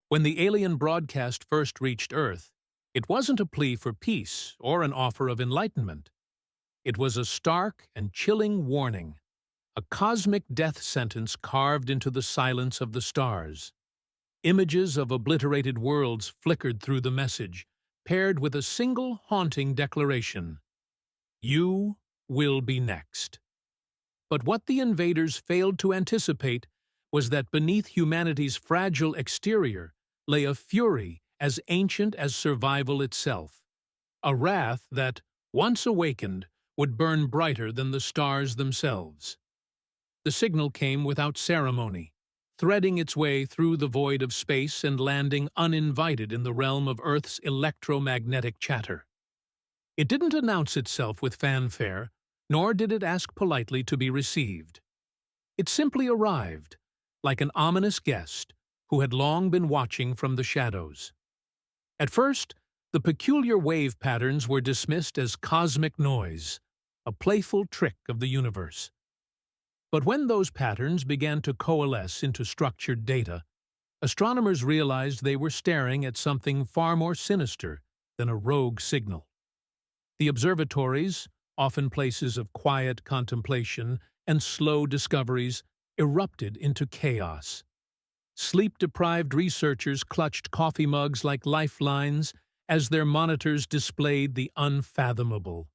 When the alien broadcast first reached Earth, it wasn't a plea for peace or an offer of enlightenment. It was a stark and chilling warning, a cosmic death sentence carved into the silence of the stars. Images of obliterated worlds flickered through the message, paired with a single haunting declaration: "You will be next." But what the invaders failed to anticipate was that beneath humanity's fragile exterior lay a fury as ancient as survival itself, a wrath that, once awakened, would burn brighter than the stars themselves. The signal came without ceremony, threading its way through the void of space and landing uninvited in the realm of Earth's electromagnetic chatter. It didn't announce itself with fanfare, nor did it ask politely to be received. It simply arrived, like an ominous guest who had long been watching from the shadows. At first, the peculiar wave patterns were dismissed as cosmic noise, a playful trick of the universe. But when those patterns began to coalesce into structured data, astronomers realized they were staring at something far more sinister than a rogue signal. The observatories, often places of quiet contemplation and slow discoveries, erupted into chaos. Sleep-deprived researchers clutched coffee mugs like lifelines as their monitors displayed the unfathomable.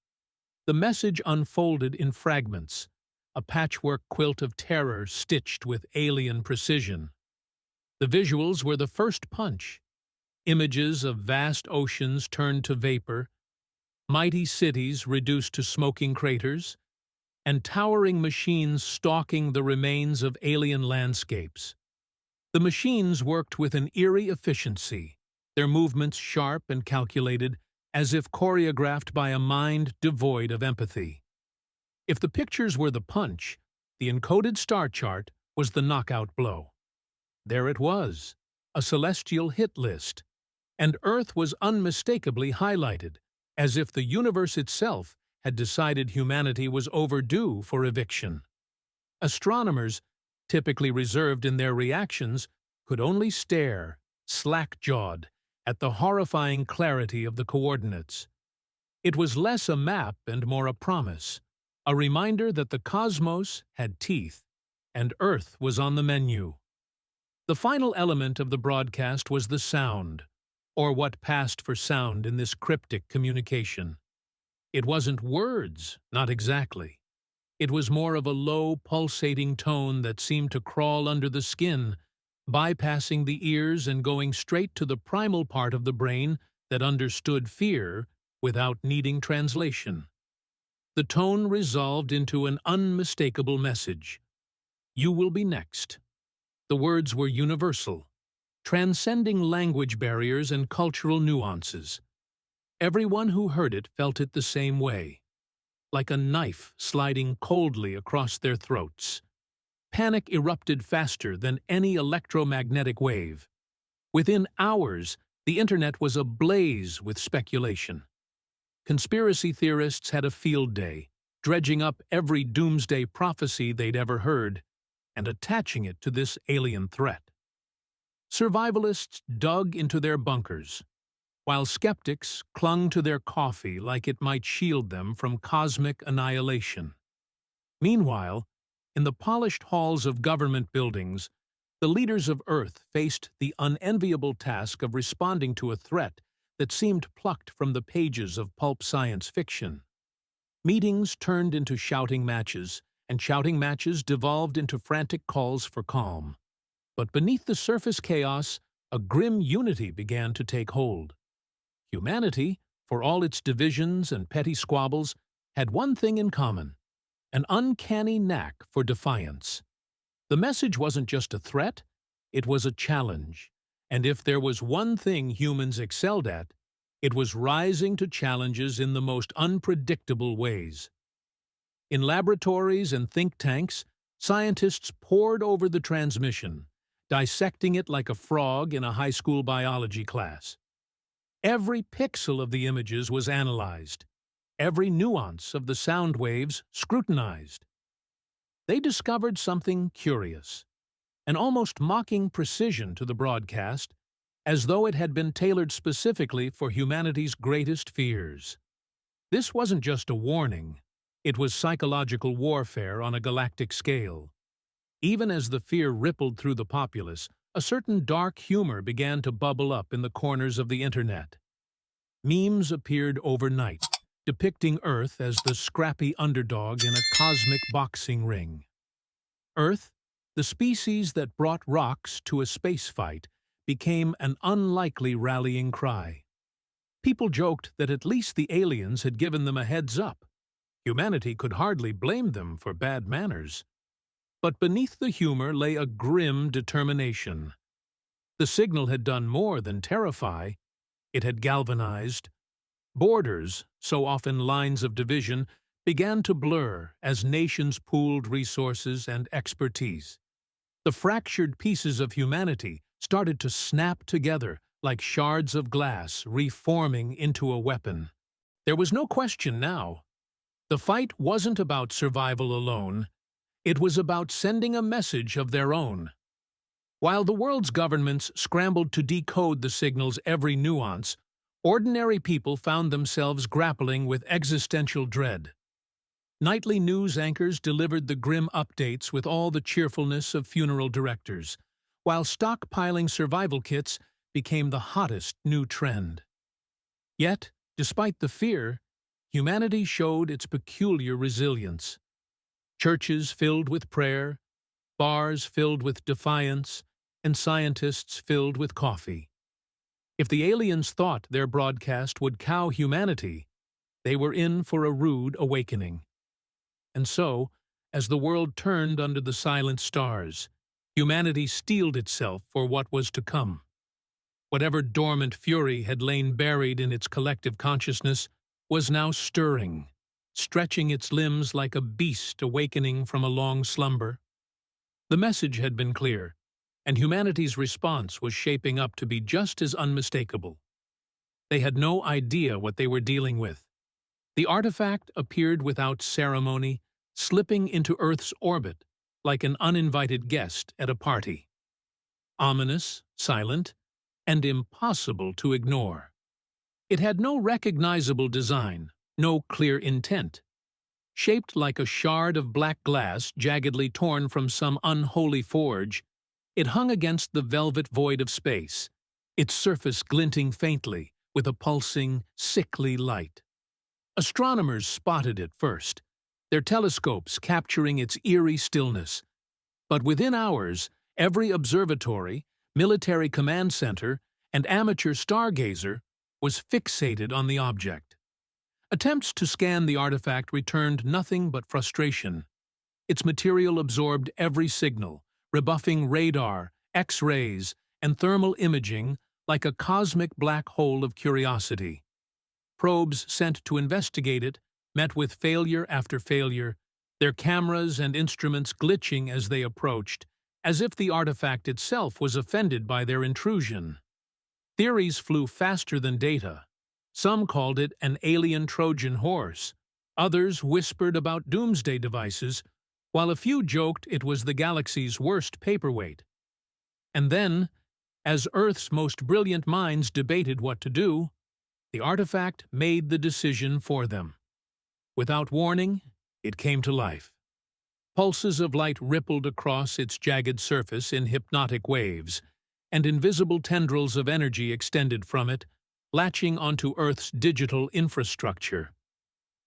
The message unfolded in fragments, a patchwork quilt of terror stitched with alien precision. The visuals were the first punch. Images of vast oceans turned to vapor, mighty cities reduced to smoking craters, and towering machines stalking the remains of alien landscapes. The machines worked with an eerie efficiency, their movements sharp and calculated, as if choreographed by a mind devoid of empathy. If the pictures were the punch, the encoded star chart was the knockout blow. There it was, a celestial hit list, and Earth was unmistakably highlighted, as if the universe itself had decided humanity was overdue for eviction. Astronomers, typically reserved in their reactions, could only stare, slack-jawed, at the horrifying clarity of the coordinates. It was less a map and more a promise, a reminder that the cosmos had teeth, and Earth was on the menu. The final element of the broadcast was the sound, or what passed for sound in this cryptic communication. It wasn't words, not exactly. It was more of a low, pulsating tone that seemed to crawl under the skin, bypassing the ears and going straight to the primal part of the brain that understood fear without needing translation. The tone resolved into an unmistakable message. You will be next. The words were universal, transcending language barriers and cultural nuances. Everyone who heard it felt it the same way, like a knife sliding coldly across their throats. Panic erupted faster than any electromagnetic wave. Within hours, the internet was ablaze with speculation. Conspiracy theorists had a field day, dredging up every doomsday prophecy they'd ever heard and attaching it to this alien threat. Survivalists dug into their bunkers, while skeptics clung to their coffee like it might shield them from cosmic annihilation. Meanwhile, in the polished halls of government buildings, the leaders of Earth faced the unenviable task of responding to a threat that seemed plucked from the pages of pulp science fiction. Meetings turned into shouting matches, and shouting matches devolved into frantic calls for calm. But beneath the surface chaos, a grim unity began to take hold. Humanity, for all its divisions and petty squabbles, had one thing in common: an uncanny knack for defiance. The message wasn't just a threat, it was a challenge. And if there was one thing humans excelled at, it was rising to challenges in the most unpredictable ways. In laboratories and think tanks, scientists pored over the transmission, dissecting it like a frog in a high school biology class. Every pixel of the images was analyzed, every nuance of the sound waves scrutinized. They discovered something curious, an almost mocking precision to the broadcast as though it had been tailored specifically for humanity's greatest fears. This wasn't just a warning, it was psychological warfare on a galactic scale. Even as the fear rippled through the populace, a certain dark humor began to bubble up in the corners of the internet. Memes appeared overnight, depicting Earth as the scrappy underdog in a cosmic boxing ring. Earth, the species that brought rocks to a space fight, became an unlikely rallying cry. People joked that at least the aliens had given them a heads up. Humanity could hardly blame them for bad manners. But beneath the humor lay a grim determination. The signal had done more than terrify. It had galvanized. Borders, so often lines of division, began to blur as nations pooled resources and expertise. The fractured pieces of humanity started to snap together like shards of glass reforming into a weapon. There was no question now. The fight wasn't about survival alone. It was about sending a message of their own. While the world's governments scrambled to decode the signal's every nuance, ordinary people found themselves grappling with existential dread. Nightly news anchors delivered the grim updates with all the cheerfulness of funeral directors, while stockpiling survival kits became the hottest new trend. Yet, despite the fear, humanity showed its peculiar resilience. Churches filled with prayer, bars filled with defiance, and scientists filled with coffee. If the aliens thought their broadcast would cow humanity, they were in for a rude awakening. And so, as the world turned under the silent stars, humanity steeled itself for what was to come. Whatever dormant fury had lain buried in its collective consciousness was now stirring, stretching its limbs like a beast awakening from a long slumber. The message had been clear, and humanity's response was shaping up to be just as unmistakable. They had no idea what they were dealing with. The artifact appeared without ceremony, slipping into Earth's orbit like an uninvited guest at a party. Ominous, silent, and impossible to ignore. It had no recognizable design, no clear intent. Shaped like a shard of black glass jaggedly torn from some unholy forge, it hung against the velvet void of space, its surface glinting faintly with a pulsing, sickly light. Astronomers spotted it first, their telescopes capturing its eerie stillness. But within hours, every observatory, military command center, and amateur stargazer was fixated on the object. Attempts to scan the artifact returned nothing but frustration. Its material absorbed every signal, rebuffing radar, X-rays, and thermal imaging like a cosmic black hole of curiosity. Probes sent to investigate it met with failure after failure, their cameras and instruments glitching as they approached, as if the artifact itself was offended by their intrusion. Theories flew faster than data. Some called it an alien Trojan horse. Others whispered about doomsday devices, while a few joked it was the galaxy's worst paperweight. And then, as Earth's most brilliant minds debated what to do, the artifact made the decision for them. Without warning, it came to life. Pulses of light rippled across its jagged surface in hypnotic waves, and invisible tendrils of energy extended from it, latching onto Earth's digital infrastructure.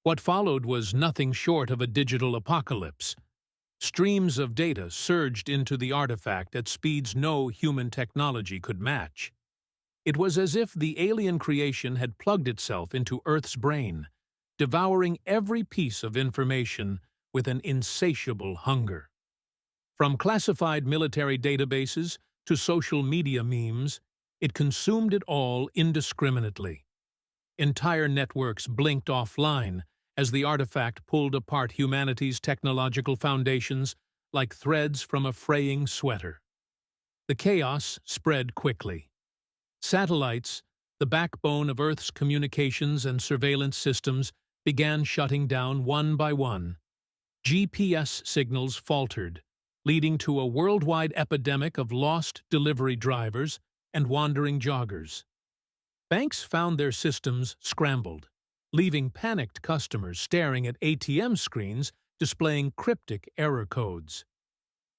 What followed was nothing short of a digital apocalypse. Streams of data surged into the artifact at speeds no human technology could match. It was as if the alien creation had plugged itself into Earth's brain, devouring every piece of information with an insatiable hunger. From classified military databases to social media memes, it consumed it all indiscriminately. Entire networks blinked offline as the artifact pulled apart humanity's technological foundations like threads from a fraying sweater. The chaos spread quickly. Satellites, the backbone of Earth's communications and surveillance systems, began shutting down one by one. GPS signals faltered, leading to a worldwide epidemic of lost delivery drivers and wandering joggers. Banks found their systems scrambled, leaving panicked customers staring at ATM screens displaying cryptic error codes.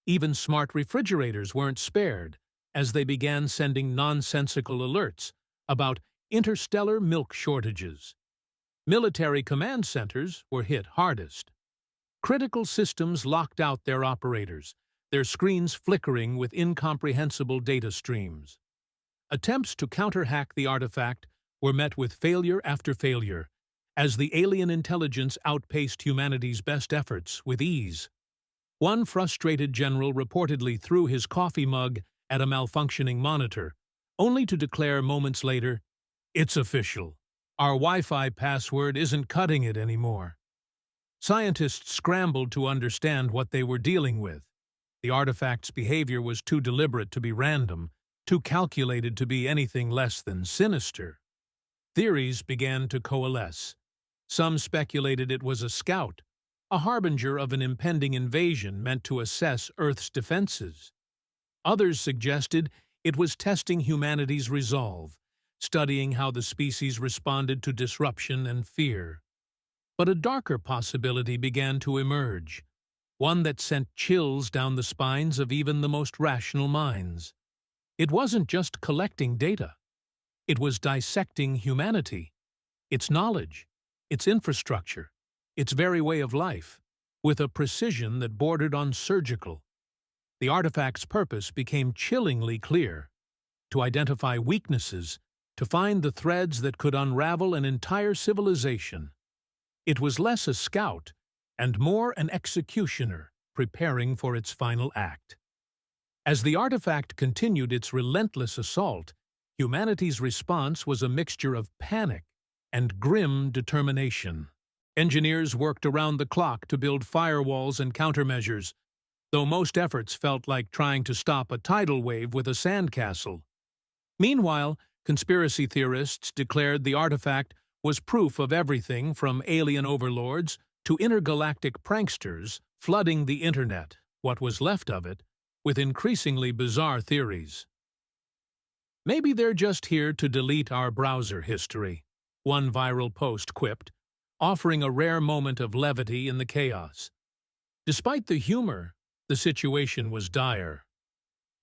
Even smart refrigerators weren't spared, as they began sending nonsensical alerts about interstellar milk shortages. Military command centers were hit hardest. Critical systems locked out their operators, their screens flickering with incomprehensible data streams. Attempts to counter-hack the artifact were met with failure after failure, as the alien intelligence outpaced humanity's best efforts with ease. One frustrated general reportedly threw his coffee mug at a malfunctioning monitor, only to declare moments later, "It's official. Our Wi-Fi password isn't cutting it anymore." Scientists scrambled to understand what they were dealing with. The artifact's behavior was too deliberate to be random, too calculated to be anything less than sinister. Theories began to coalesce. Some speculated it was a scout, a harbinger of an impending invasion meant to assess Earth's defenses. Others suggested it was testing humanity's resolve, studying how the species responded to disruption and fear. But a darker possibility began to emerge, one that sent chills down the spines of even the most rational minds. It wasn't just collecting data. It was dissecting humanity, its knowledge, its infrastructure, its very way of life, with a precision that bordered on surgical. The artifact's purpose became chillingly clear: to identify weaknesses, to find the threads that could unravel an entire civilization. It was less a scout and more an executioner preparing for its final act. As the artifact continued its relentless assault, humanity's response was a mixture of panic and grim determination. Engineers worked around the clock to build firewalls and countermeasures, though most efforts felt like trying to stop a tidal wave with a sandcastle. Meanwhile, conspiracy theorists declared the artifact was proof of everything from alien overlords to intergalactic pranksters flooding the internet, what was left of it, with increasingly bizarre theories. "Maybe they're just here to delete our browser history," one viral post quipped, offering a rare moment of levity in the chaos. Despite the humor, the situation was dire.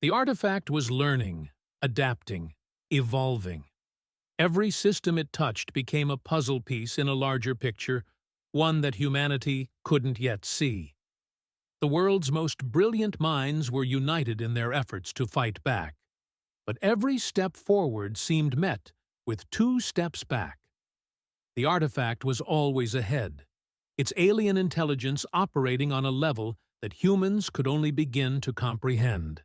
The artifact was learning, adapting, evolving. Every system it touched became a puzzle piece in a larger picture, one that humanity couldn't yet see. The world's most brilliant minds were united in their efforts to fight back, but every step forward seemed met with 2 steps back. The artifact was always ahead, its alien intelligence operating on a level that humans could only begin to comprehend.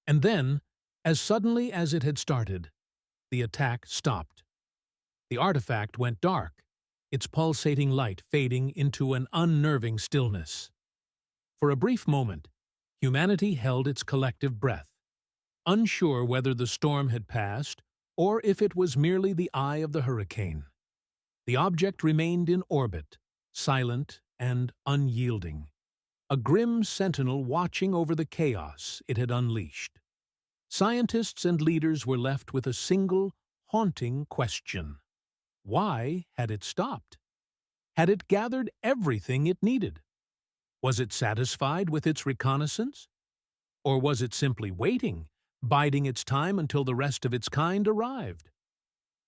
And then, as suddenly as it had started, the attack stopped. The artifact went dark, its pulsating light fading into an unnerving stillness. For a brief moment, humanity held its collective breath, unsure whether the storm had passed or if it was merely the eye of the hurricane. The object remained in orbit, silent and unyielding, a grim sentinel watching over the chaos it had unleashed. Scientists and leaders were left with a single, haunting question. Why had it stopped? Had it gathered everything it needed? Was it satisfied with its reconnaissance? Or was it simply waiting, biding its time until the rest of its kind arrived?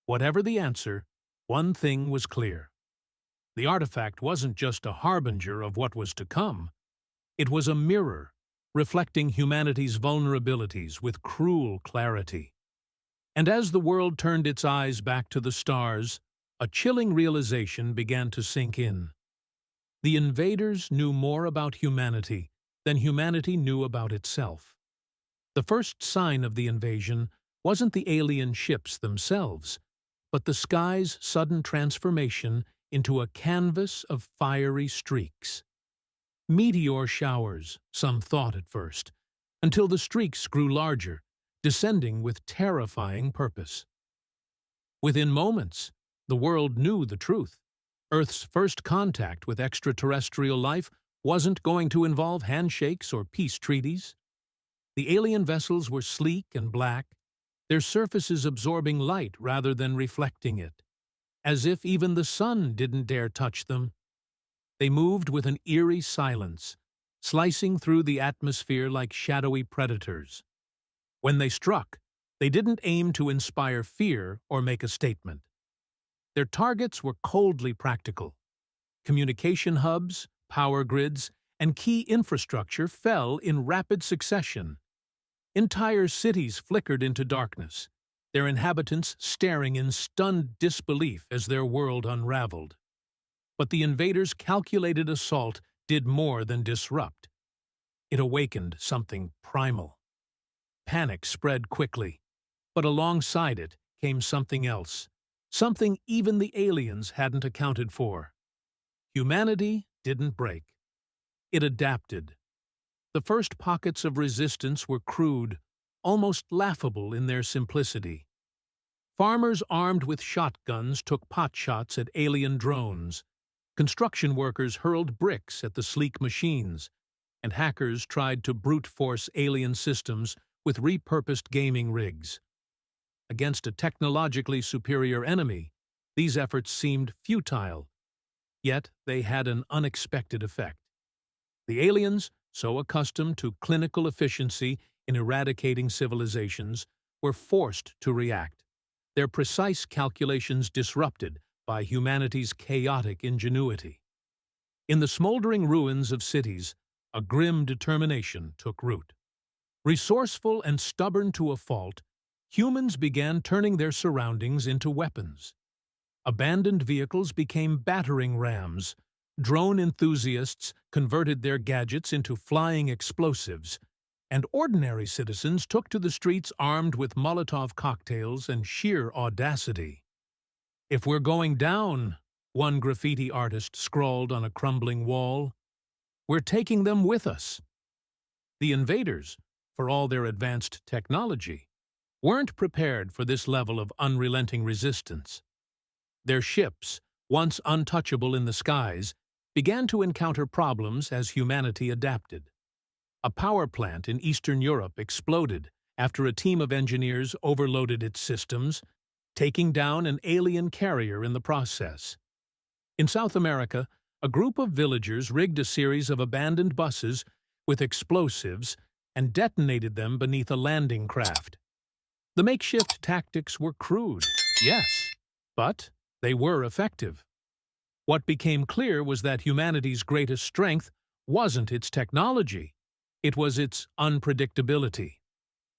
Whatever the answer, one thing was clear. The artifact wasn't just a harbinger of what was to come. It was a mirror, reflecting humanity's vulnerabilities with cruel clarity. And as the world turned its eyes back to the stars, a chilling realization began to sink in. The invaders knew more about humanity than humanity knew about itself. The first sign of the invasion wasn't the alien ships themselves, but the sky's sudden transformation into a canvas of fiery streaks. Meteor showers, some thought at first, until the streaks grew larger, descending with terrifying purpose. Within moments, the world knew the truth. Earth's first contact with extraterrestrial life wasn't going to involve handshakes or peace treaties. The alien vessels were sleek and black, their surfaces absorbing light rather than reflecting it, as if even the sun didn't dare touch them. They moved with an eerie silence, slicing through the atmosphere like shadowy predators. When they struck, they didn't aim to inspire fear or make a statement. Their targets were coldly practical. Communication hubs, power grids, and key infrastructure fell in rapid succession. Entire cities flickered into darkness, their inhabitants staring in stunned disbelief as their world unraveled. But the invaders' calculated assault did more than disrupt. It awakened something primal. Panic spread quickly, but alongside it came something else, something even the aliens hadn't accounted for. Humanity didn't break. It adapted. The first pockets of resistance were crude, almost laughable in their simplicity. Farmers armed with shotguns took potshots at alien drones. Construction workers hurled bricks at the sleek machines, and hackers tried to brute force alien systems with repurposed gaming rigs. Against a technologically superior enemy, these efforts seemed futile, yet they had an unexpected effect. The aliens, so accustomed to clinical efficiency in eradicating civilizations, were forced to react, their precise calculations disrupted by humanity's chaotic ingenuity. In the smoldering ruins of cities, a grim determination took root. Resourceful and stubborn to a fault, humans began turning their surroundings into weapons. Abandoned vehicles became battering rams. Drone enthusiasts converted their gadgets into flying explosives, and ordinary citizens took to the streets armed with Molotov cocktails and sheer audacity. "If we're going down," one graffiti artist scrawled on a crumbling wall, "we're taking them with us." The invaders, for all their advanced technology, weren't prepared for this level of unrelenting resistance. Their ships, once untouchable in the skies, began to encounter problems as humanity adapted. A power plant in Eastern Europe exploded after a team of engineers overloaded its systems, taking down an alien carrier in the process. In South America, a group of villagers rigged a series of abandoned buses with explosives and detonated them beneath a landing craft. The makeshift tactics were crude, yes, but they were effective. What became clear was that humanity's greatest strength wasn't its technology, it was its unpredictability.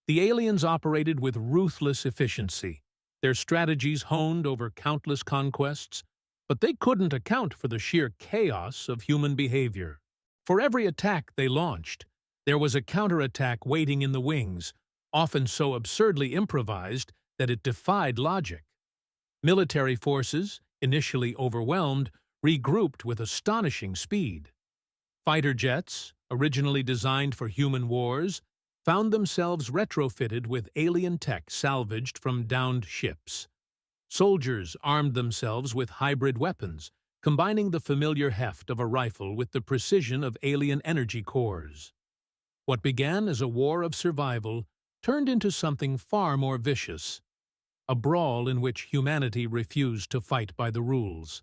The aliens operated with ruthless efficiency, their strategies honed over countless conquests, but they couldn't account for the sheer chaos of human behavior. For every attack they launched, there was a counterattack waiting in the wings, often so absurdly improvised that it defied logic. Military forces, initially overwhelmed, regrouped with astonishing speed. Fighter jets, originally designed for human wars, found themselves retrofitted with alien tech salvaged from downed ships. Soldiers armed themselves with hybrid weapons, combining the familiar heft of a rifle with the precision of alien energy cores. What began as a war of survival turned into something far more vicious, a brawl in which humanity refused to fight by the rules.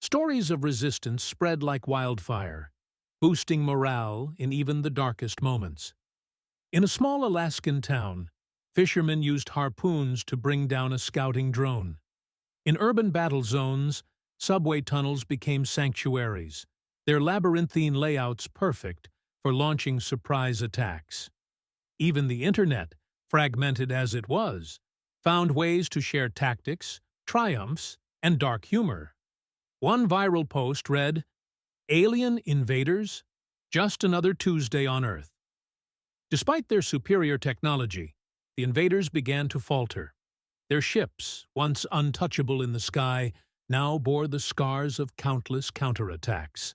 Stories of resistance spread like wildfire, boosting morale in even the darkest moments. In a small Alaskan town, fishermen used harpoons to bring down a scouting drone. In urban battle zones, subway tunnels became sanctuaries, their labyrinthine layouts perfect for launching surprise attacks. Even the internet, fragmented as it was, found ways to share tactics, triumphs, and dark humor. One viral post read, "Alien invaders? Just another Tuesday on Earth." Despite their superior technology, the invaders began to falter. Their ships, once untouchable in the sky, now bore the scars of countless counterattacks.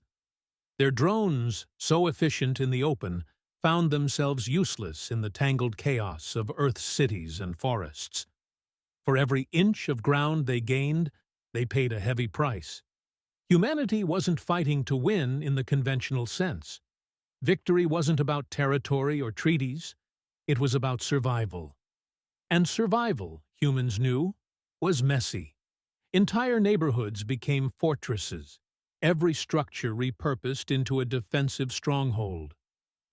Their drones, so efficient in the open, found themselves useless in the tangled chaos of Earth's cities and forests. For every inch of ground they gained, they paid a heavy price. Humanity wasn't fighting to win in the conventional sense. Victory wasn't about territory or treaties, it was about survival. And survival, humans knew, was messy. Entire neighborhoods became fortresses, every structure repurposed into a defensive stronghold.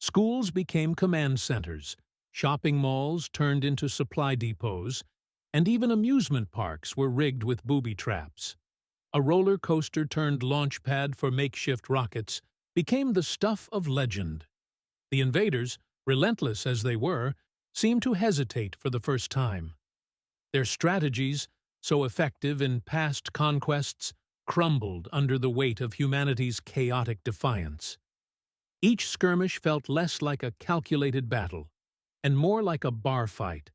Schools became command centers, shopping malls turned into supply depots, and even amusement parks were rigged with booby traps. A roller coaster turned launch pad for makeshift rockets became the stuff of legend. The invaders, relentless as they were, seemed to hesitate for the first time. Their strategies, so effective in past conquests, crumbled under the weight of humanity's chaotic defiance. Each skirmish felt less like a calculated battle, and more like a bar fight,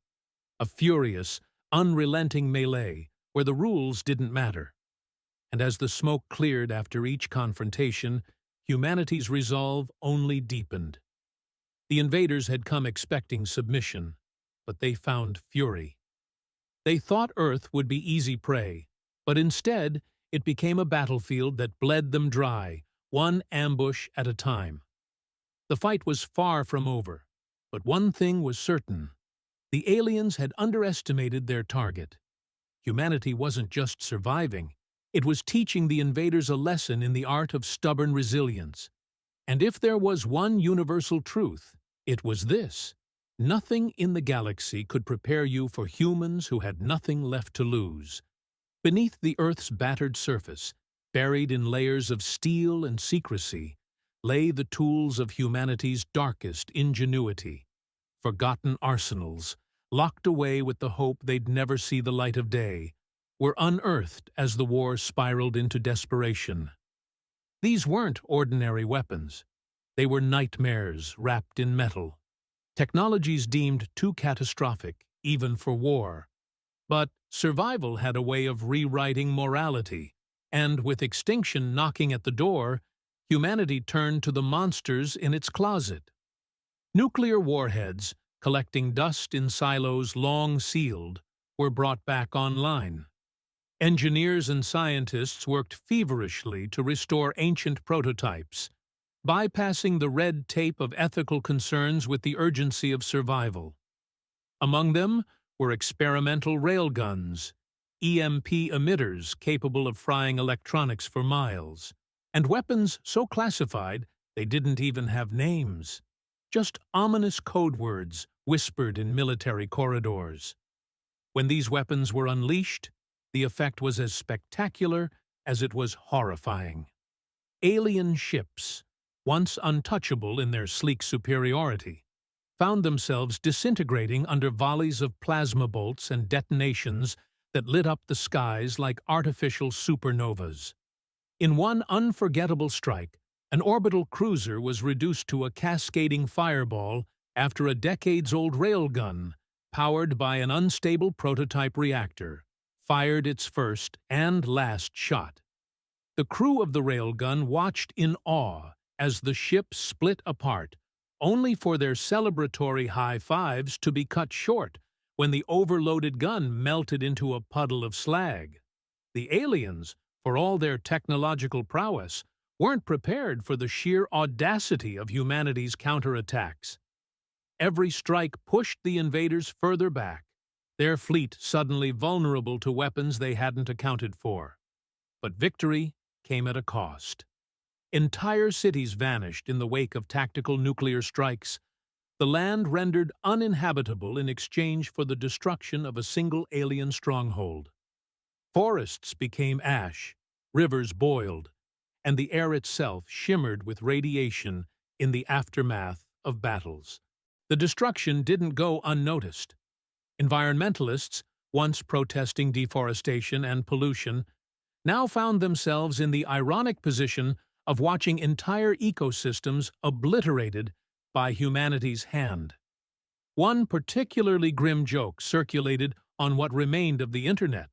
a furious, unrelenting melee where the rules didn't matter. And as the smoke cleared after each confrontation, humanity's resolve only deepened. The invaders had come expecting submission, but they found fury. They thought Earth would be easy prey, but instead it became a battlefield that bled them dry, one ambush at a time. The fight was far from over, but one thing was certain. The aliens had underestimated their target. Humanity wasn't just surviving, it was teaching the invaders a lesson in the art of stubborn resilience. And if there was one universal truth, it was this: nothing in the galaxy could prepare you for humans who had nothing left to lose. Beneath the Earth's battered surface, buried in layers of steel and secrecy, lay the tools of humanity's darkest ingenuity. Forgotten arsenals, locked away with the hope they'd never see the light of day, were unearthed as the war spiraled into desperation. These weren't ordinary weapons. They were nightmares wrapped in metal, technologies deemed too catastrophic, even for war. But survival had a way of rewriting morality, and with extinction knocking at the door, humanity turned to the monsters in its closet. Nuclear warheads, collecting dust in silos long sealed, were brought back online. Engineers and scientists worked feverishly to restore ancient prototypes, bypassing the red tape of ethical concerns with the urgency of survival. Among them were experimental railguns, EMP emitters capable of frying electronics for miles, and weapons so classified they didn't even have names, just ominous code words whispered in military corridors. When these weapons were unleashed, the effect was as spectacular as it was horrifying. Alien ships, once untouchable in their sleek superiority, found themselves disintegrating under volleys of plasma bolts and detonations that lit up the skies like artificial supernovas. In one unforgettable strike, an orbital cruiser was reduced to a cascading fireball after a decades-old railgun, powered by an unstable prototype reactor, fired its first and last shot. The crew of the railgun watched in awe as the ship split apart, only for their celebratory high fives to be cut short when the overloaded gun melted into a puddle of slag. The aliens, for all their technological prowess, weren't prepared for the sheer audacity of humanity's counterattacks. Every strike pushed the invaders further back, their fleet suddenly vulnerable to weapons they hadn't accounted for. But victory came at a cost. Entire cities vanished in the wake of tactical nuclear strikes, the land rendered uninhabitable in exchange for the destruction of a single alien stronghold. Forests became ash, rivers boiled, and the air itself shimmered with radiation in the aftermath of battles. The destruction didn't go unnoticed. Environmentalists, once protesting deforestation and pollution, now found themselves in the ironic position of watching entire ecosystems obliterated by humanity's hand. One particularly grim joke circulated on what remained of the internet.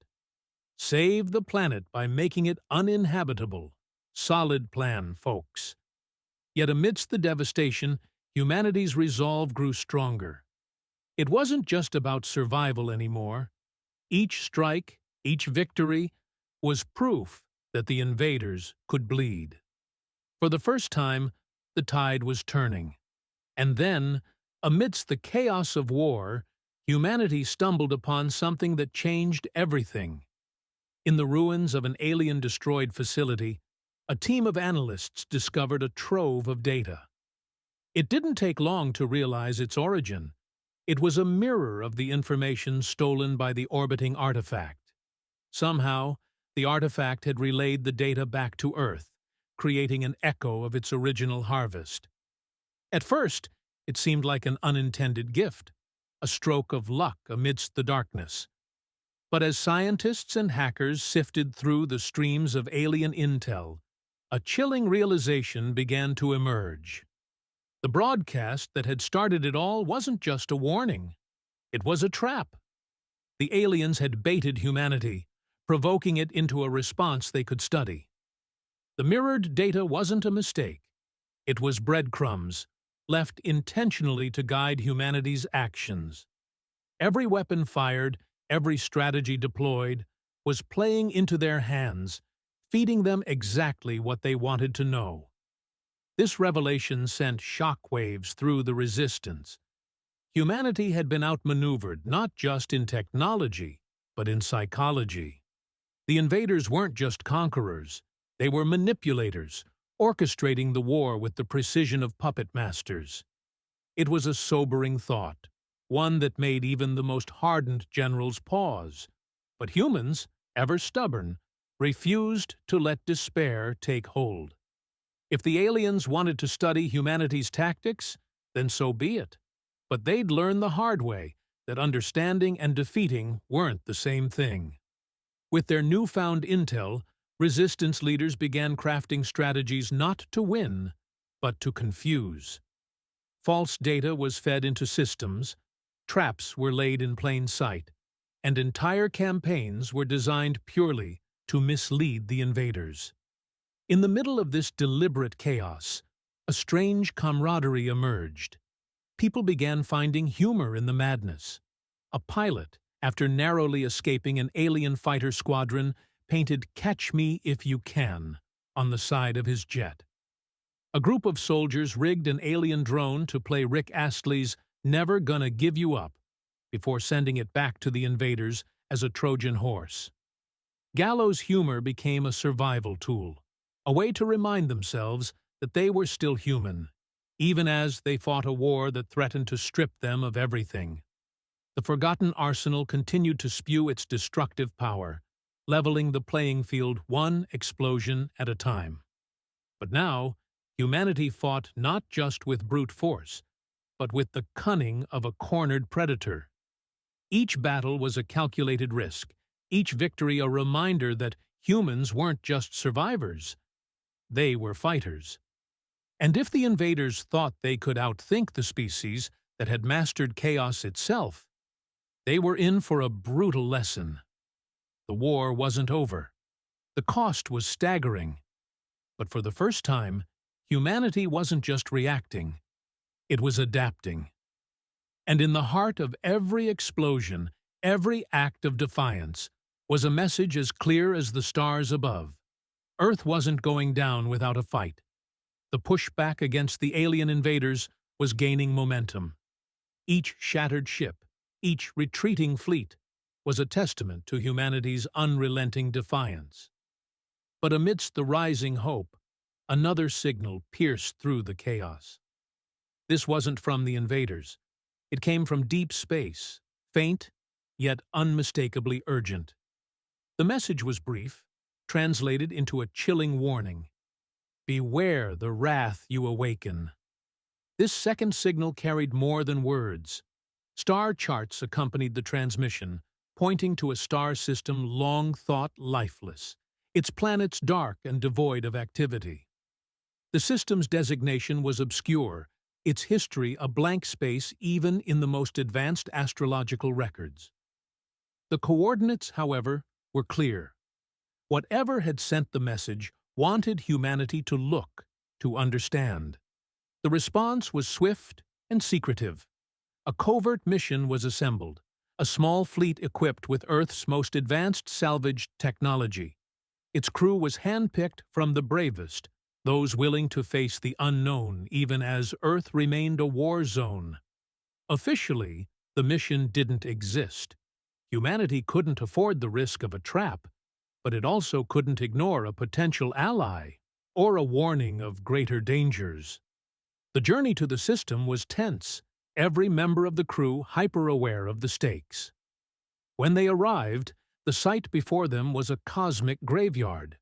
Save the planet by making it uninhabitable. Solid plan, folks. Yet amidst the devastation, humanity's resolve grew stronger. It wasn't just about survival anymore. Each strike, each victory, was proof that the invaders could bleed. For the first time, the tide was turning. And then, amidst the chaos of war, humanity stumbled upon something that changed everything. In the ruins of an alien-destroyed facility, a team of analysts discovered a trove of data. It didn't take long to realize its origin. It was a mirror of the information stolen by the orbiting artifact. Somehow, the artifact had relayed the data back to Earth, creating an echo of its original harvest. At first, it seemed like an unintended gift, a stroke of luck amidst the darkness. But as scientists and hackers sifted through the streams of alien intel, a chilling realization began to emerge. The broadcast that had started it all wasn't just a warning. It was a trap. The aliens had baited humanity, provoking it into a response they could study. The mirrored data wasn't a mistake. It was breadcrumbs, left intentionally to guide humanity's actions. Every weapon fired, every strategy deployed, was playing into their hands, feeding them exactly what they wanted to know. This revelation sent shockwaves through the resistance. Humanity had been outmaneuvered not just in technology, but in psychology. The invaders weren't just conquerors, they were manipulators, orchestrating the war with the precision of puppet masters. It was a sobering thought, one that made even the most hardened generals pause. But humans, ever stubborn, refused to let despair take hold. If the aliens wanted to study humanity's tactics, then so be it. But they'd learn the hard way that understanding and defeating weren't the same thing. With their newfound intel, resistance leaders began crafting strategies not to win, but to confuse. False data was fed into systems, traps were laid in plain sight, and entire campaigns were designed purely to mislead the invaders. In the middle of this deliberate chaos, a strange camaraderie emerged. People began finding humor in the madness. A pilot, after narrowly escaping an alien fighter squadron, painted "Catch me if you can" on the side of his jet. A group of soldiers rigged an alien drone to play Rick Astley's "Never Gonna Give You Up" before sending it back to the invaders as a Trojan horse. Gallows humor became a survival tool, a way to remind themselves that they were still human, even as they fought a war that threatened to strip them of everything. The forgotten arsenal continued to spew its destructive power, leveling the playing field one explosion at a time. But now, humanity fought not just with brute force, but with the cunning of a cornered predator. Each battle was a calculated risk, each victory a reminder that humans weren't just survivors, they were fighters. And if the invaders thought they could outthink the species that had mastered chaos itself, they were in for a brutal lesson. The war wasn't over. The cost was staggering. But for the first time, humanity wasn't just reacting, it was adapting. And in the heart of every explosion, every act of defiance, was a message as clear as the stars above. Earth wasn't going down without a fight. The pushback against the alien invaders was gaining momentum. Each shattered ship, each retreating fleet, was a testament to humanity's unrelenting defiance. But amidst the rising hope, another signal pierced through the chaos. This wasn't from the invaders. It came from deep space, faint, yet unmistakably urgent. The message was brief, translated into a chilling warning. Beware the wrath you awaken. This second signal carried more than words. Star charts accompanied the transmission, pointing to a star system long thought lifeless, its planets dark and devoid of activity. The system's designation was obscure, its history a blank space even in the most advanced astrological records. The coordinates, however, were clear. Whatever had sent the message wanted humanity to look, to understand. The response was swift and secretive. A covert mission was assembled, a small fleet equipped with Earth's most advanced salvage technology. Its crew was handpicked from the bravest, those willing to face the unknown even as Earth remained a war zone. Officially, The mission didn't exist. Humanity couldn't afford the risk of a trap, but it also couldn't ignore a potential ally or a warning of greater dangers. The journey to the system was tense, every member of the crew hyper-aware of the stakes. When they arrived, the sight before them was a cosmic graveyard.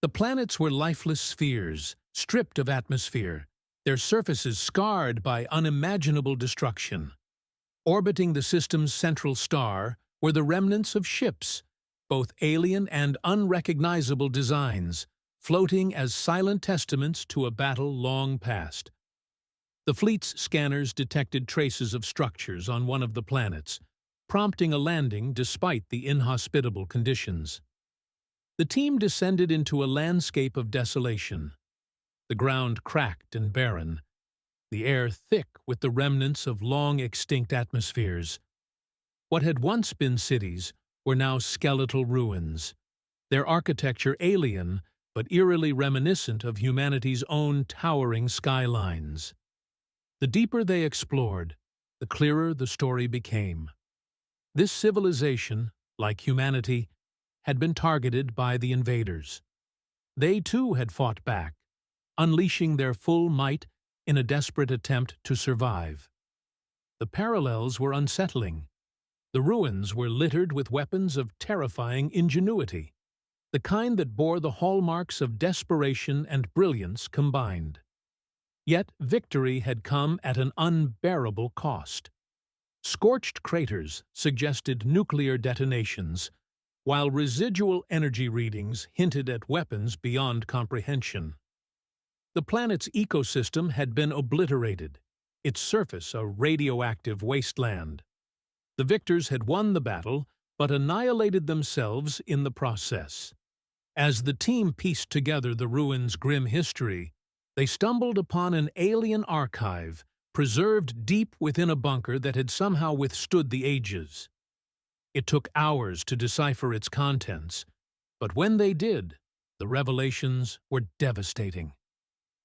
The planets were lifeless spheres, stripped of atmosphere, their surfaces scarred by unimaginable destruction. Orbiting the system's central star were the remnants of ships, both alien and unrecognizable designs, floating as silent testaments to a battle long past. The fleet's scanners detected traces of structures on one of the planets, prompting a landing despite the inhospitable conditions. The team descended into a landscape of desolation, the ground cracked and barren, the air thick with the remnants of long-extinct atmospheres. What had once been cities were now skeletal ruins, their architecture alien but eerily reminiscent of humanity's own towering skylines. The deeper they explored, the clearer the story became. This civilization, like humanity, had been targeted by the invaders. They too had fought back, unleashing their full might in a desperate attempt to survive. The parallels were unsettling. The ruins were littered with weapons of terrifying ingenuity, the kind that bore the hallmarks of desperation and brilliance combined. Yet victory had come at an unbearable cost. Scorched craters suggested nuclear detonations, while residual energy readings hinted at weapons beyond comprehension. The planet's ecosystem had been obliterated, its surface a radioactive wasteland. The victors had won the battle, but annihilated themselves in the process. As the team pieced together the ruins' grim history, they stumbled upon an alien archive preserved deep within a bunker that had somehow withstood the ages. It took hours to decipher its contents, but when they did, the revelations were devastating.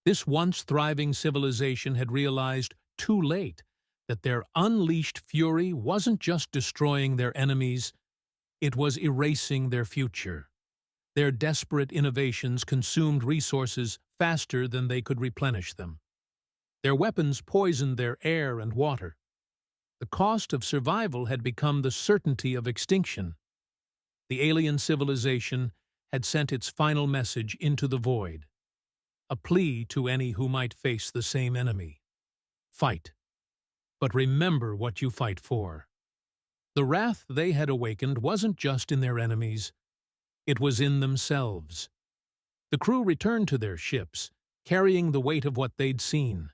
This once thriving civilization had realized too late that their unleashed fury wasn't just destroying their enemies, it was erasing their future. Their desperate innovations consumed resources faster than they could replenish them. Their weapons poisoned their air and water. The cost of survival had become the certainty of extinction. The alien civilization had sent its final message into the void, a plea to any who might face the same enemy. Fight, but remember what you fight for. The wrath they had awakened wasn't just in their enemies, it was in themselves. The crew returned to their ships, carrying the weight of what they'd seen.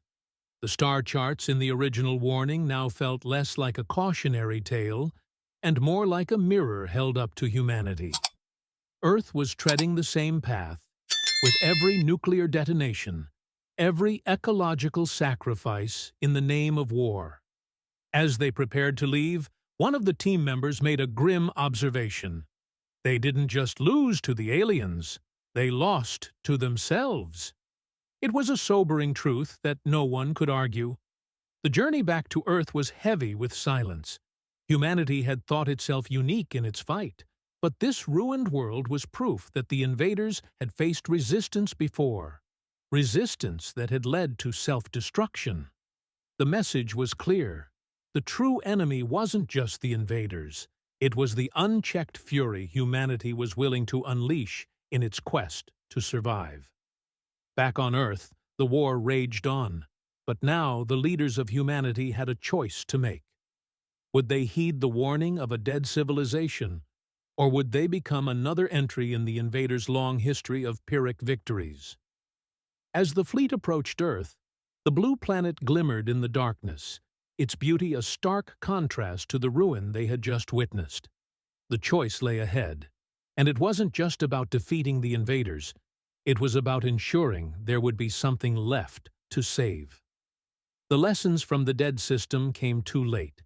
The star charts in the original warning now felt less like a cautionary tale and more like a mirror held up to humanity. Earth was treading the same path, with every nuclear detonation, every ecological sacrifice in the name of war. As they prepared to leave, one of the team members made a grim observation. They didn't just lose to the aliens, they lost to themselves. It was a sobering truth that no one could argue. The journey back to Earth was heavy with silence. Humanity had thought itself unique in its fight, but this ruined world was proof that the invaders had faced resistance before, resistance that had led to self-destruction. The message was clear. The true enemy wasn't just the invaders. It was the unchecked fury humanity was willing to unleash in its quest to survive. Back on Earth, the war raged on, but now the leaders of humanity had a choice to make. Would they heed the warning of a dead civilization, or would they become another entry in the invaders' long history of Pyrrhic victories? As the fleet approached Earth, the blue planet glimmered in the darkness, its beauty a stark contrast to the ruin they had just witnessed. The choice lay ahead, and it wasn't just about defeating the invaders. It was about ensuring there would be something left to save. The lessons from the dead system came too late.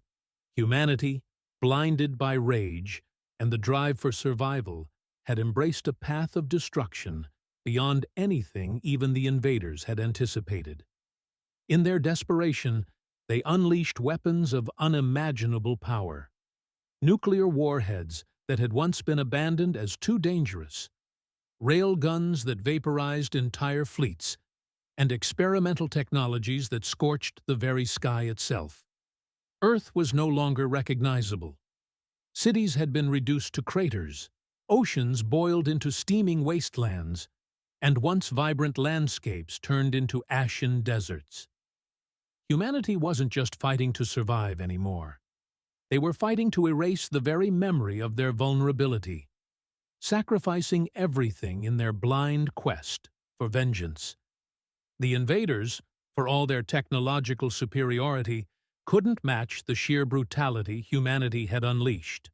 Humanity, blinded by rage and the drive for survival, had embraced a path of destruction beyond anything even the invaders had anticipated. In their desperation, They unleashed weapons of unimaginable power. Nuclear warheads that had once been abandoned as too dangerous, railguns that vaporized entire fleets, and experimental technologies that scorched the very sky itself. Earth was no longer recognizable. Cities had been reduced to craters, oceans boiled into steaming wastelands, and once vibrant landscapes turned into ashen deserts. Humanity wasn't just fighting to survive anymore. They were fighting to erase the very memory of their vulnerability, sacrificing everything in their blind quest for vengeance. The invaders, for all their technological superiority, couldn't match the sheer brutality humanity had unleashed.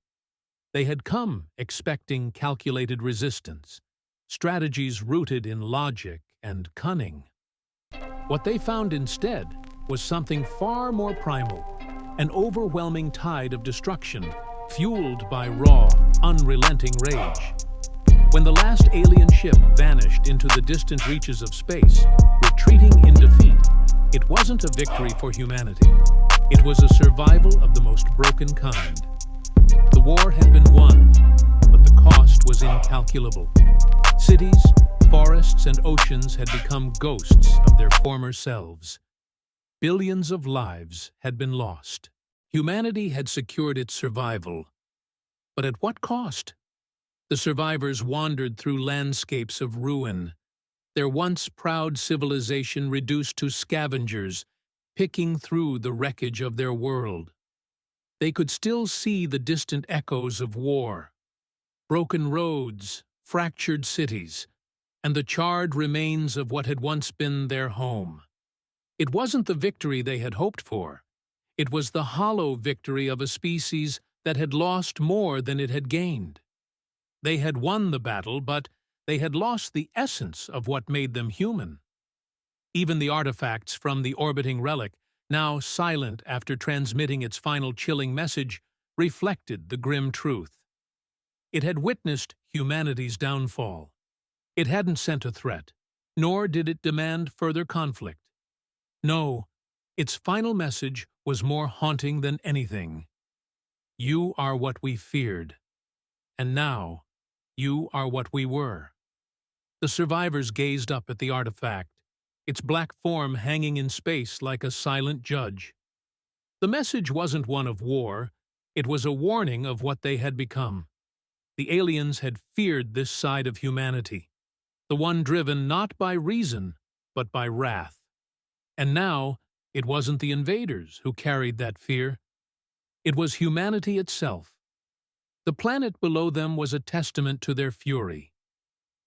They had come expecting calculated resistance, strategies rooted in logic and cunning. What they found instead was something far more primal, an overwhelming tide of destruction, fueled by raw, unrelenting rage. When the last alien ship vanished into the distant reaches of space, retreating in defeat, it wasn't a victory for humanity. It was a survival of the most broken kind. The war had been won, but the cost was incalculable. Cities, forests, and oceans had become ghosts of their former selves. Billions of lives had been lost. Humanity had secured its survival, but at what cost? The survivors wandered through landscapes of ruin, their once proud civilization reduced to scavengers, picking through the wreckage of their world. They could still see the distant echoes of war, broken roads, fractured cities, and the charred remains of what had once been their home. It wasn't the victory they had hoped for. It was the hollow victory of a species that had lost more than it had gained. They had won the battle, but they had lost the essence of what made them human. Even the artifacts from the orbiting relic, now silent after transmitting its final chilling message, reflected the grim truth. It had witnessed humanity's downfall. It hadn't sent a threat, nor did it demand further conflict. No, its final message was more haunting than anything. You are what we feared, and now you are what we were. The survivors gazed up at the artifact, its black form hanging in space like a silent judge. The message wasn't one of war, it was a warning of what they had become. The aliens had feared this side of humanity, the one driven not by reason, but by wrath. And now, it wasn't the invaders who carried that fear. It was humanity itself. The planet below them was a testament to their fury.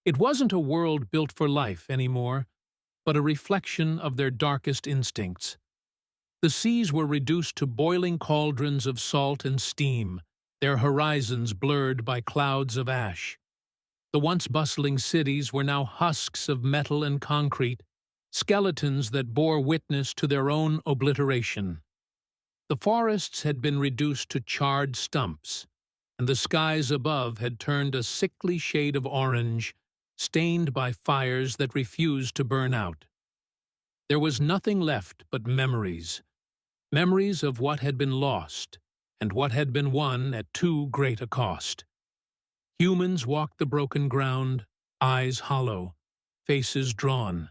It wasn't a world built for life anymore, but a reflection of their darkest instincts. The seas were reduced to boiling cauldrons of salt and steam, their horizons blurred by clouds of ash. The once bustling cities were now husks of metal and concrete, skeletons that bore witness to their own obliteration. The forests had been reduced to charred stumps, and the skies above had turned a sickly shade of orange, stained by fires that refused to burn out. There was nothing left but memories, memories of what had been lost and what had been won at too great a cost. Humans walked the broken ground, eyes hollow, faces drawn.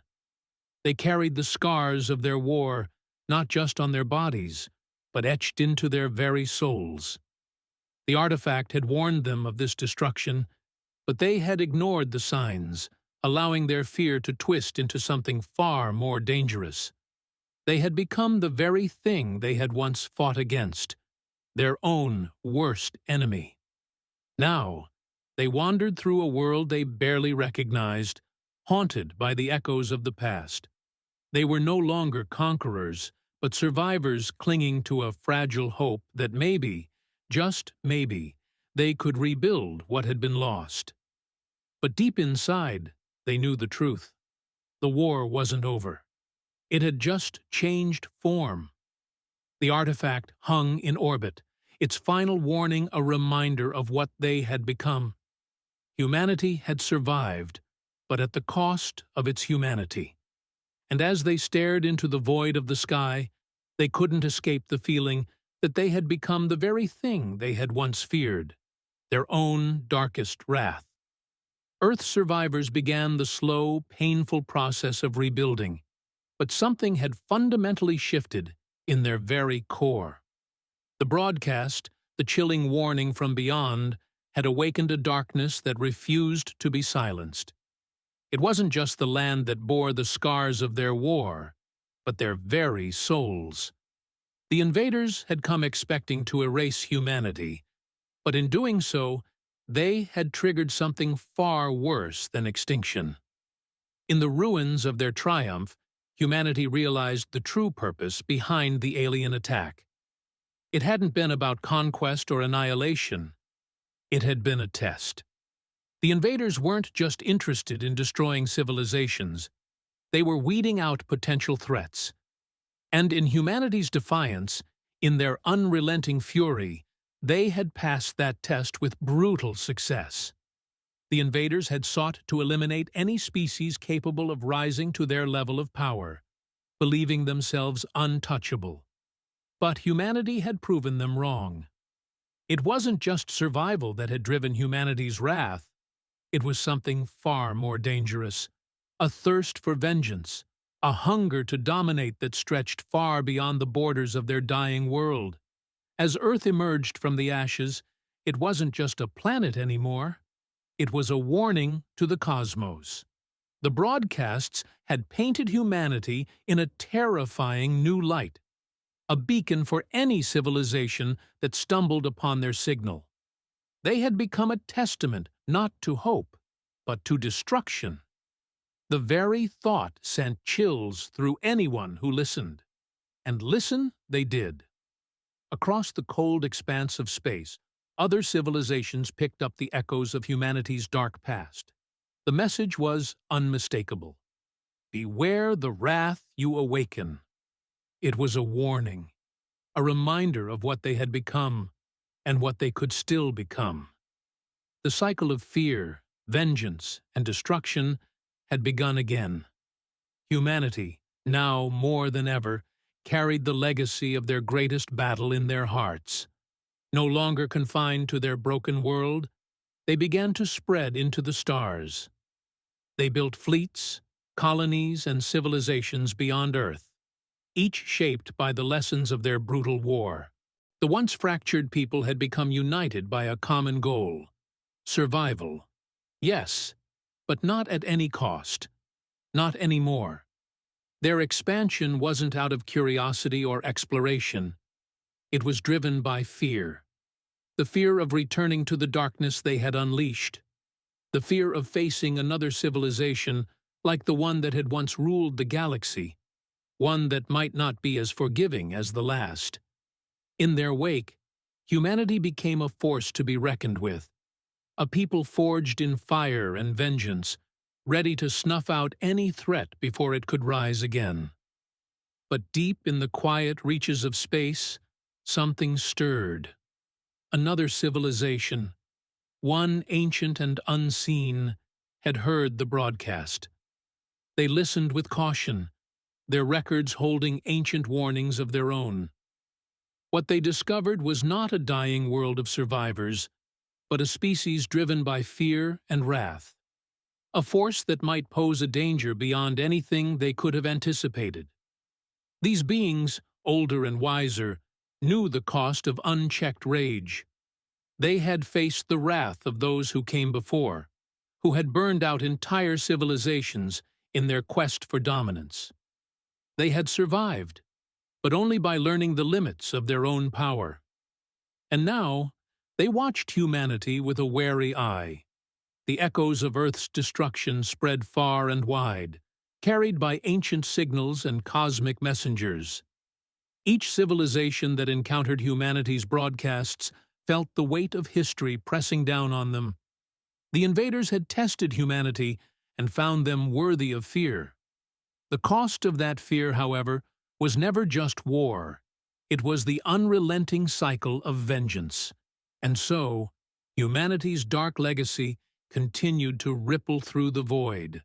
They carried the scars of their war not just on their bodies, but etched into their very souls. The artifact had warned them of this destruction, but they had ignored the signs, allowing their fear to twist into something far more dangerous. They had become the very thing they had once fought against, their own worst enemy. Now, they wandered through a world they barely recognized, haunted by the echoes of the past. They were no longer conquerors, but survivors clinging to a fragile hope that maybe, just maybe, they could rebuild what had been lost. But deep inside, they knew the truth. The war wasn't over. It had just changed form. The artifact hung in orbit, its final warning a reminder of what they had become. Humanity had survived, but at the cost of its humanity. And as they stared into the void of the sky, They couldn't escape the feeling that they had become the very thing they had once feared, their own darkest wrath. Earth survivors began the slow, painful process of rebuilding, but something had fundamentally shifted in their very core. The broadcast, the chilling warning from beyond, had awakened a darkness that refused to be silenced. It wasn't just the land that bore the scars of their war, but their very souls. The invaders had come expecting to erase humanity, but in doing so, they had triggered something far worse than extinction. In the ruins of their triumph, humanity realized the true purpose behind the alien attack. It hadn't been about conquest or annihilation. It had been a test. The invaders weren't just interested in destroying civilizations. They were weeding out potential threats. And in humanity's defiance, in their unrelenting fury, they had passed that test with brutal success. The invaders had sought to eliminate any species capable of rising to their level of power, believing themselves untouchable. But humanity had proven them wrong. It wasn't just survival that had driven humanity's wrath. It was something far more dangerous, a thirst for vengeance, a hunger to dominate that stretched far beyond the borders of their dying world. As Earth emerged from the ashes, it wasn't just a planet anymore. It was a warning to the cosmos. The broadcasts had painted humanity in a terrifying new light, a beacon for any civilization that stumbled upon their signal. They had become a testament not to hope, but to destruction. The very thought sent chills through anyone who listened. And listen they did. Across the cold expanse of space, other civilizations picked up the echoes of humanity's dark past. The message was unmistakable. Beware the wrath you awaken. It was a warning, a reminder of what they had become and what they could still become. The cycle of fear, vengeance, and destruction had begun again. Humanity, now more than ever, carried the legacy of their greatest battle in their hearts. No longer confined to their broken world, they began to spread into the stars. They built fleets, colonies, and civilizations beyond Earth, each shaped by the lessons of their brutal war. The once fractured people had become united by a common goal: survival. Yes, but not at any cost. Not anymore. Their expansion wasn't out of curiosity or exploration. It was driven by fear. The fear of returning to the darkness they had unleashed. The fear of facing another civilization like the one that had once ruled the galaxy, one that might not be as forgiving as the last. In their wake, humanity became a force to be reckoned with, a people forged in fire and vengeance, ready to snuff out any threat before it could rise again. But deep in the quiet reaches of space, something stirred. Another civilization, one ancient and unseen, had heard the broadcast. They listened with caution, their records holding ancient warnings of their own. What they discovered was not a dying world of survivors, but a species driven by fear and wrath. A force that might pose a danger beyond anything they could have anticipated. These beings, older and wiser, knew the cost of unchecked rage. They had faced the wrath of those who came before, who had burned out entire civilizations in their quest for dominance. They had survived, but only by learning the limits of their own power. And now, they watched humanity with a wary eye. The echoes of Earth's destruction spread far and wide, carried by ancient signals and cosmic messengers. Each civilization that encountered humanity's broadcasts felt the weight of history pressing down on them. The invaders had tested humanity and found them worthy of fear. The cost of that fear, however, was never just war. It was the unrelenting cycle of vengeance. And so, humanity's dark legacy continued to ripple through the void,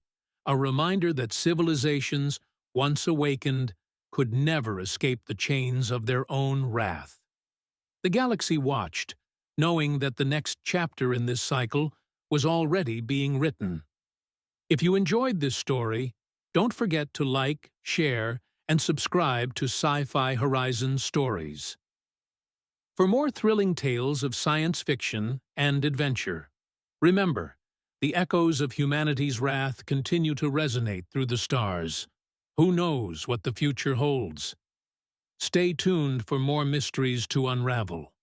a reminder that civilizations, once awakened, could never escape the chains of their own wrath. The galaxy watched, knowing that the next chapter in this cycle was already being written. If you enjoyed this story, don't forget to like, share, and subscribe to Sci-Fi Horizon Stories. For more thrilling tales of science fiction and adventure, remember, the echoes of humanity's wrath continue to resonate through the stars. Who knows what the future holds? Stay tuned for more mysteries to unravel.